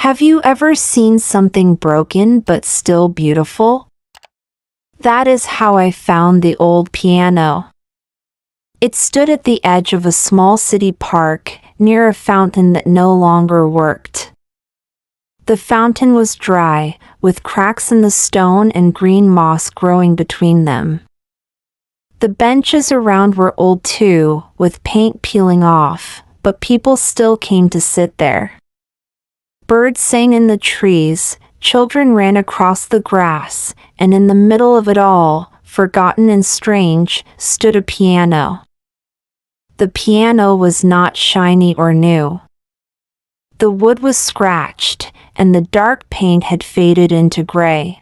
Have you ever seen something broken but still beautiful? That is how I found the old piano. It stood at the edge of a small city park, near a fountain that no longer worked. The fountain was dry, with cracks in the stone and green moss growing between them. The benches around were old too, with paint peeling off, but people still came to sit there. Birds sang in the trees, children ran across the grass, and in the middle of it all, forgotten and strange, stood a piano. The piano was not shiny or new. The wood was scratched, and the dark paint had faded into gray.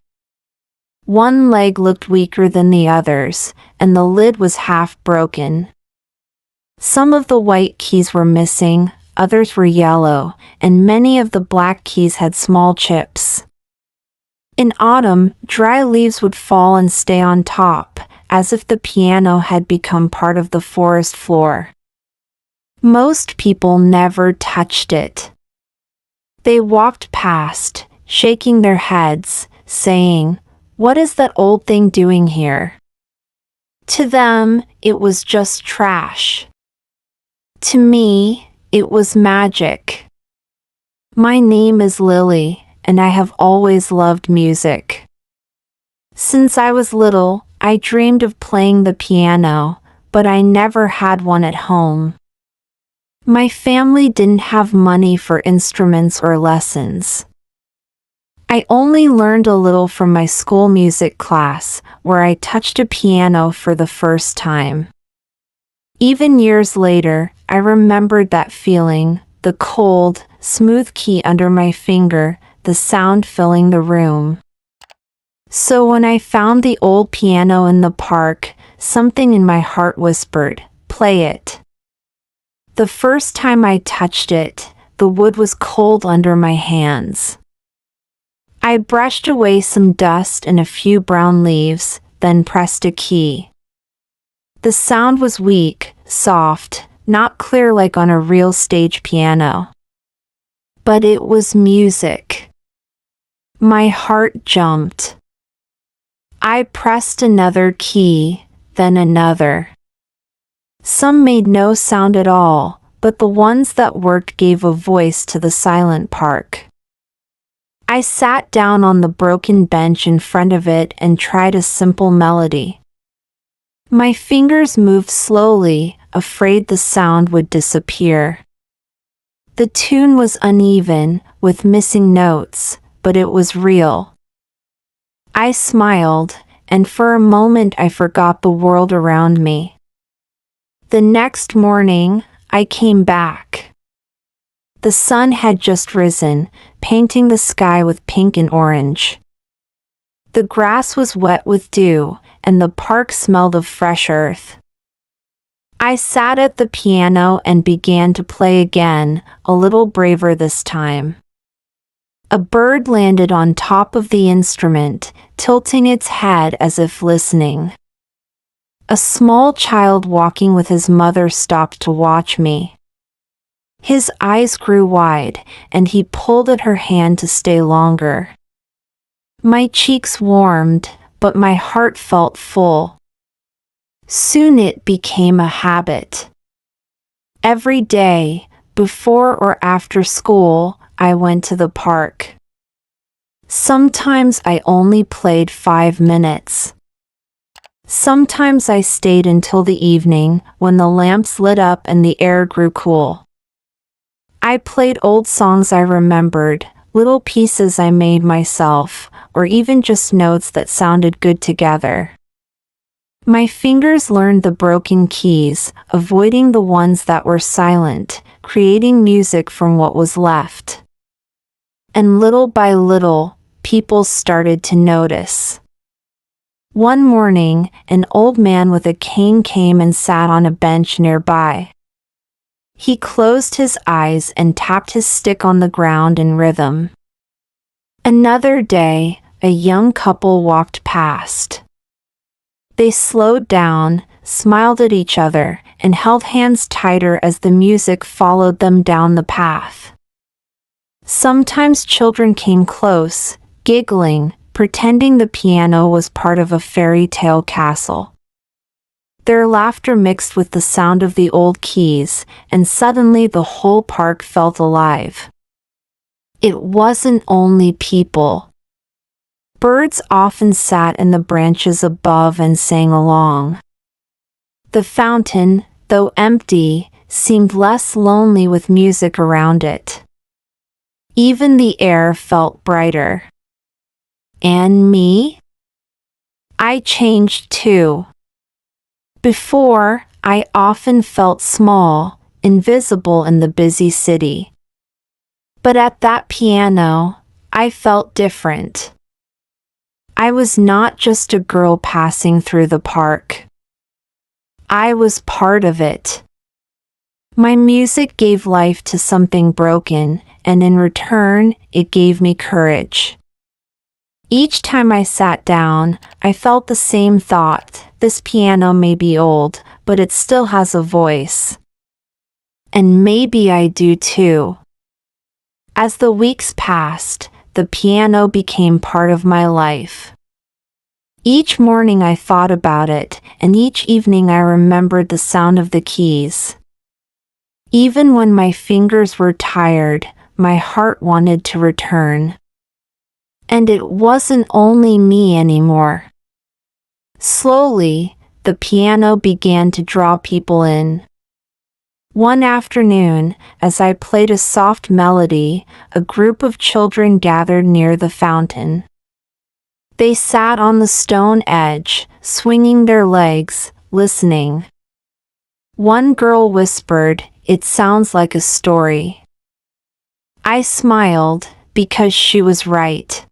One leg looked weaker than the others, and the lid was half broken. Some of the white keys were missing, others were yellow, and many of the black keys had small chips. In autumn, dry leaves would fall and stay on top, as if the piano had become part of the forest floor. Most people never touched it. They walked past, shaking their heads, saying, "What is that old thing doing here?" To them, it was just trash. To me, it was magic. My name is Lily, and I have always loved music. Since I was little, I dreamed of playing the piano, but I never had one at home. My family didn't have money for instruments or lessons. I only learned a little from my school music class, where I touched a piano for the first time. Even years later, I remembered that feeling, the cold, smooth key under my finger, the sound filling the room. So when I found the old piano in the park, something in my heart whispered, "Play it." The first time I touched it, the wood was cold under my hands. I brushed away some dust and a few brown leaves, then pressed a key. The sound was weak, soft, not clear like on a real stage piano. But it was music. My heart jumped. I pressed another key, then another. Some made no sound at all, but the ones that worked gave a voice to the silent park. I sat down on the broken bench in front of it and tried a simple melody. My fingers moved slowly, afraid the sound would disappear. The tune was uneven, with missing notes, but it was real. I smiled, and for a moment I forgot the world around me. The next morning, I came back. The sun had just risen, painting the sky with pink and orange. The grass was wet with dew, and the park smelled of fresh earth. I sat at the piano and began to play again, a little braver this time. A bird landed on top of the instrument, tilting its head as if listening. A small child walking with his mother stopped to watch me. His eyes grew wide, and he pulled at her hand to stay longer. My cheeks warmed, but my heart felt full. Soon it became a habit. Every day, before or after school, I went to the park. Sometimes I only played 5 minutes. Sometimes I stayed until the evening, when the lamps lit up and the air grew cool. I played old songs I remembered, little pieces I made myself, or even just notes that sounded good together. My fingers learned the broken keys, avoiding the ones that were silent, creating music from what was left. And little by little, people started to notice. One morning, an old man with a cane came and sat on a bench nearby. He closed his eyes and tapped his stick on the ground in rhythm. Another day, a young couple walked past. They slowed down, smiled at each other, and held hands tighter as the music followed them down the path. Sometimes children came close, giggling, pretending the piano was part of a fairy tale castle. Their laughter mixed with the sound of the old keys, and suddenly the whole park felt alive. It wasn't only people. Birds often sat in the branches above and sang along. The fountain, though empty, seemed less lonely with music around it. Even the air felt brighter. And me? I changed too. Before, I often felt small, invisible in the busy city. But at that piano, I felt different. I was not just a girl passing through the park. I was part of it. My music gave life to something broken, and in return, it gave me courage. Each time I sat down, I felt the same thought: this piano may be old, but it still has a voice. And maybe I do too. As the weeks passed, the piano became part of my life. Each morning I thought about it, and each evening I remembered the sound of the keys. Even when my fingers were tired, my heart wanted to return. And it wasn't only me anymore. Slowly, the piano began to draw people in. One afternoon, as I played a soft melody, a group of children gathered near the fountain. They sat on the stone edge, swinging their legs, listening. One girl whispered, "It sounds like a story." I smiled, because she was right.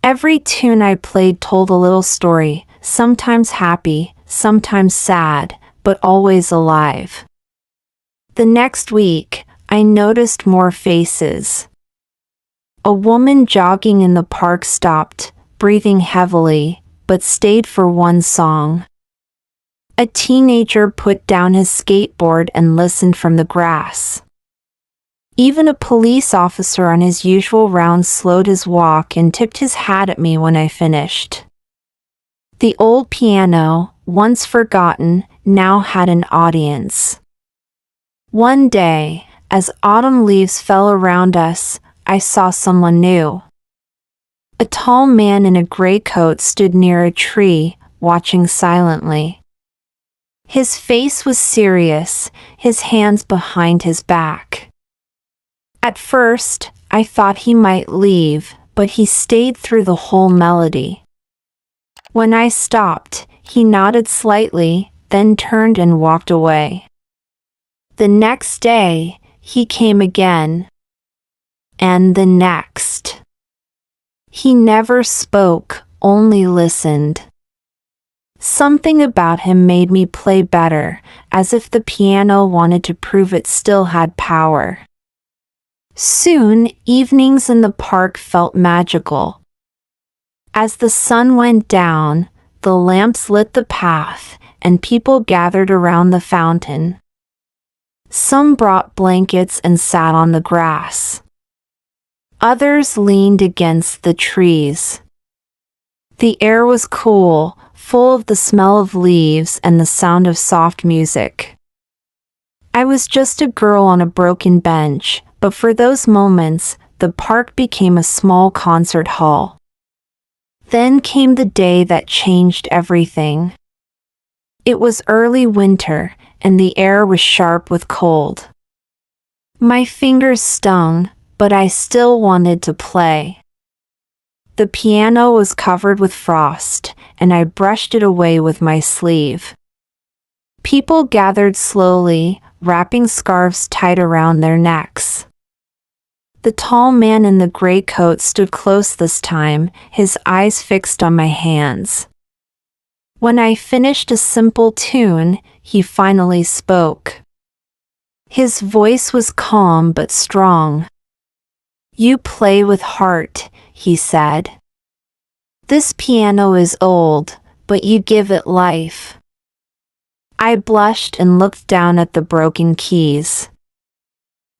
Every tune I played told a little story, sometimes happy, sometimes sad, but always alive. The next week, I noticed more faces. A woman jogging in the park stopped, breathing heavily, but stayed for one song. A teenager put down his skateboard and listened from the grass. Even a police officer on his usual rounds slowed his walk and tipped his hat at me when I finished. The old piano, once forgotten, now had an audience. One day, as autumn leaves fell around us, I saw someone new. A tall man in a gray coat stood near a tree, watching silently. His face was serious, his hands behind his back. At first, I thought he might leave, but he stayed through the whole melody. When I stopped, he nodded slightly, then turned and walked away. The next day, he came again. And the next. He never spoke, only listened. Something about him made me play better, as if the piano wanted to prove it still had power. Soon, evenings in the park felt magical. As the sun went down, the lamps lit the path, and people gathered around the fountain. Some brought blankets and sat on the grass. Others leaned against the trees. The air was cool, full of the smell of leaves and the sound of soft music. I was just a girl on a broken bench, but for those moments, the park became a small concert hall. Then came the day that changed everything. It was early winter, and the air was sharp with cold. My fingers stung, but I still wanted to play. The piano was covered with frost, and I brushed it away with my sleeve. People gathered slowly, wrapping scarves tight around their necks. The tall man in the gray coat stood close this time, his eyes fixed on my hands. When I finished a simple tune, he finally spoke. His voice was calm but strong. "You play with heart," he said. "This piano is old, but you give it life." I blushed and looked down at the broken keys.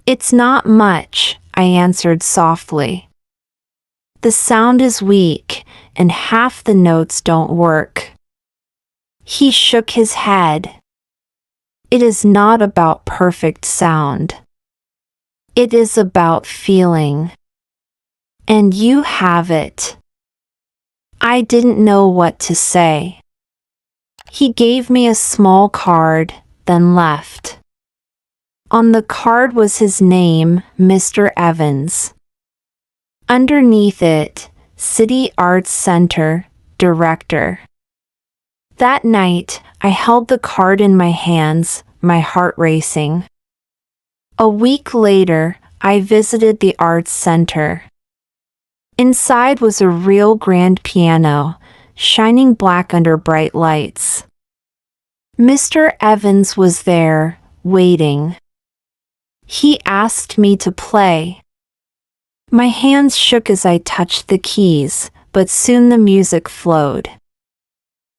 "It's not much," I answered softly. The sound is weak, and half the notes don't work. He shook his head. It is not about perfect sound. It is about feeling. And you have it. I didn't know what to say. He gave me a small card, then left. On the card was his name, Mr. Evans. Underneath it, City Arts Center, Director. That night, I held the card in my hands, my heart racing. A week later, I visited the Arts Center. Inside was a real grand piano, shining black under bright lights. Mr. Evans was there, waiting. He asked me to play. My hands shook as I touched the keys, but soon the music flowed.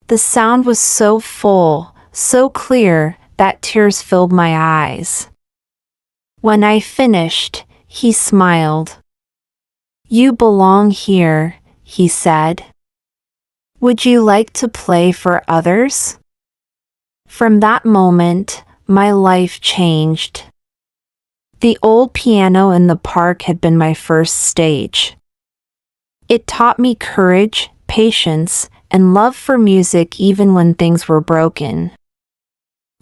The sound was so full, so clear, that tears filled my eyes. When I finished, he smiled. "You belong here," he said. "Would you like to play for others?" From that moment, my life changed. The old piano in the park had been my first stage. It taught me courage, patience, and love for music even when things were broken.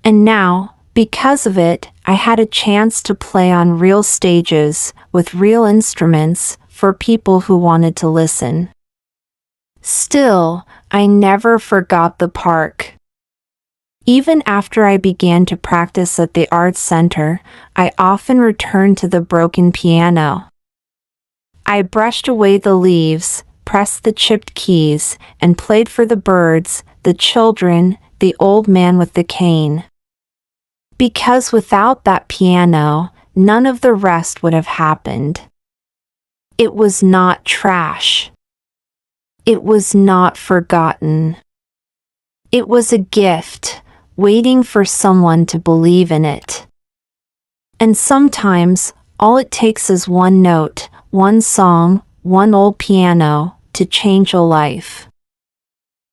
And now, because of it, I had a chance to play on real stages, with real instruments, for people who wanted to listen. Still, I never forgot the park. Even after I began to practice at the Arts Center, I often returned to the broken piano. I brushed away the leaves, pressed the chipped keys, and played for the birds, the children, the old man with the cane. Because without that piano, none of the rest would have happened. It was not trash. It was not forgotten. It was a gift, waiting for someone to believe in it. And sometimes, all it takes is one note, one song, one old piano, to change a life.